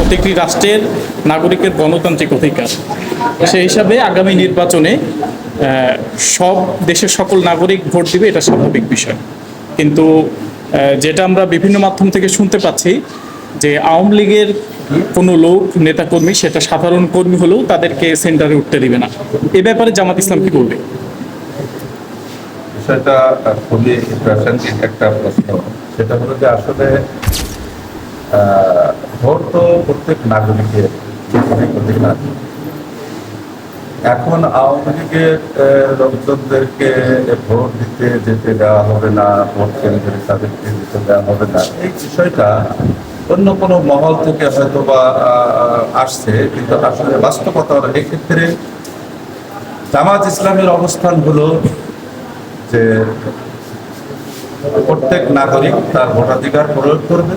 প্রত্যেকটি রাষ্ট্রের নাগরিকের গণতান্ত্রিক অধিকার। সেই হিসাবে আগামী নির্বাচনে সব দেশের সকল নাগরিক ভোট দিবে, এটা স্বাভাবিক বিষয়। কিন্তু যেটা আমরা বিভিন্ন মাধ্যম থেকে শুনতে পাচ্ছি যে আওয়ামী লীগের কোনো লোক নেতাকর্মী, সেটা সাধারণ কর্মী হলেও তাদেরকে সেন্টারে উঠতে দিবে না। এ ব্যাপারে জামাত ইসলাম কি বলবে? বিষয়টা খুবই প্রাসঙ্গিক একটা প্রশ্ন। সেটা হলো যে আসলে ভোট তো প্রত্যেক নাগরিকের অধিকার। এখন আওয়ামী লীগের লোকজনদেরকে ভোট দিতে যেতে দেওয়া হবে না, ভোট কেন্দ্রে তাদেরকে দিতে দেওয়া হবে না, এই বিষয়টা অন্য কোনো মহল থেকে হয়তো বা আসছে, কিন্তু আসলে বাস্তবতা হলো এক্ষেত্রে জামাত ইসলামের অবস্থান হলো যে প্রত্যেক নাগরিক তার ভোটাধিকার প্রয়োগ করবে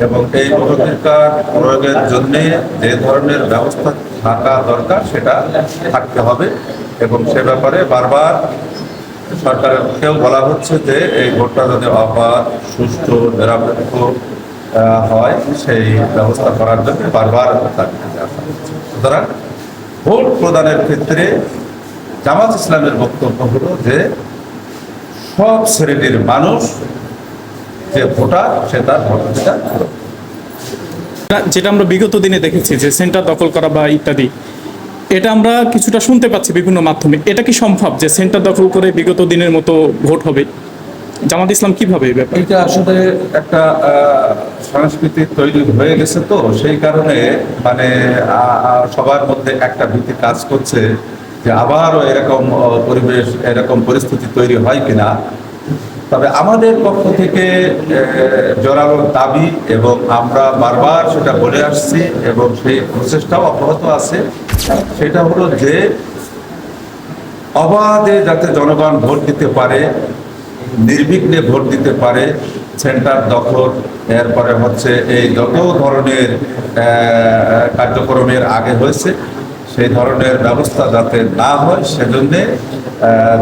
এবং এই ভোটাধিকার প্রয়োগের জন্য যে ধরনের ব্যবস্থা থাকা দরকার সেটা থাকতে হবে। এবং সে ব্যাপারে বারবার সরকারকেও বলা হচ্ছে যে এই ভোটটা যদি অবাধ, সুষ্ঠু, নিরপেক্ষ হয় সেই ব্যবস্থা করার জন্য বারবার সুতরাং ভোট প্রদানের ক্ষেত্রে জামাত ইসলামের বক্তব্য হলো যে সব শ্রেণীর মানুষ যে ভোটার সে তার ভোটাধিকার, যেটা আমরা বিগত দিনে দেখেছি যে সেন্টার দখল করা বা ইত্যাদি, এটা আমরা কিছুটা শুনতে পাচ্ছি বিভিন্ন মাধ্যমে। এটা কি সম্ভব যে সেন্টার দখল করে বিগত দিনের মতো ভোট হবে? জামাত ইসলাম কিভাবে এই ব্যাপারে? এটা আসলে একটা সংস্কৃতি তৈরি হয়ে গেছে, তো সেই কারণে মানে সবার মধ্যে একটা ভীতি কাজ করছে যে আবারও এরকম পরিবেশ, এরকম পরিস্থিতি তৈরি হয় কিনা। তবে আমাদের পক্ষ থেকে জোরালো দাবি এবং আমরা বারবার সেটা বলে আসছি এবং সেই প্রচেষ্টাও অব্যাহত আছে। সেটা হলো যে অবাধে যাতে জনগণ ভোট দিতে পারে, নির্বিঘ্নে ভোট দিতে পারে, সেন্টার দখল, এরপরে হচ্ছে এই যত ধরনের কার্যক্রমের আগে হয়েছে সেই ধরনের ব্যবস্থা যাতে না হয়, সেজন্যে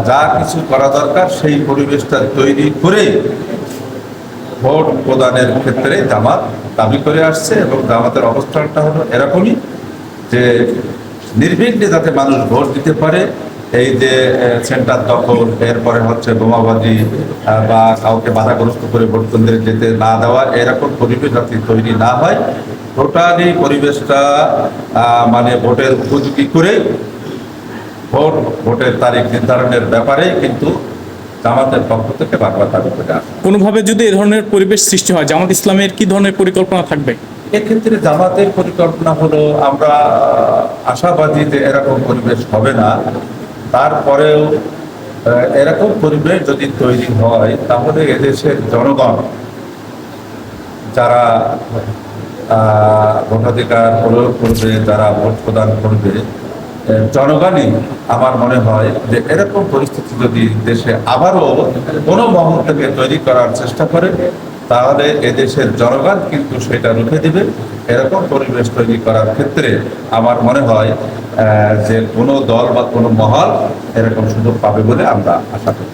যা কিছু করা দরকার সেই পরিবেশটা তৈরি করে ভোট প্রদানের ক্ষেত্রে জামাত দাবি করে আসছে। এবং জামাতের অবস্থানটা হলো এরকমই যে নির্বিঘ্নে যাতে মানুষ ভোট দিতে পারে, এই যে সেন্টার দখল, এরপরে হচ্ছে বোমাবাজি বা কাউকে বাধাগ্রস্ত করে ভোট কেন্দ্রে যেতে না দেওয়া, এরকম পরিবেশ যাতে তৈরি না হয়, টোটালি পরিবেশটা মানে ভোটের উপযোগী করে ভোটের তারিখ নির্ধারণের ব্যাপারে কিন্তু জামাতের পক্ষ থেকে বারবার দাবি করে আসে। কোনোভাবে যদি এ ধরনের পরিবেশ সৃষ্টি হয়, জামাত ইসলামের কি ধরনের পরিকল্পনা থাকবে? এক্ষেত্রে জামাতের পরিকল্পনা হলো, আমরা আশাবাদী যে এরকম পরিবেশ হবে না। তারপরেও এরকম পরিবেশ যদি তৈরি হয় তাহলে এদেশের জনগণ যারা ভোটাধিকার প্রয়োগ করবে, যারা ভোট প্রদান করবে, জনগণই আমার মনে হয় যে এরকম পরিস্থিতি যদি দেশে আবারও কোনো মহল থেকে তৈরি করার চেষ্টা করে তাহলে এদেশের জনগণ কিন্তু সেটা রুখে দিবে। এরকম পরিবেশ তৈরি করার ক্ষেত্রে আমার মনে হয় যে কোনো দল বা কোনো মহল এরকম সুযোগ পাবে বলে আমরা আশা করি।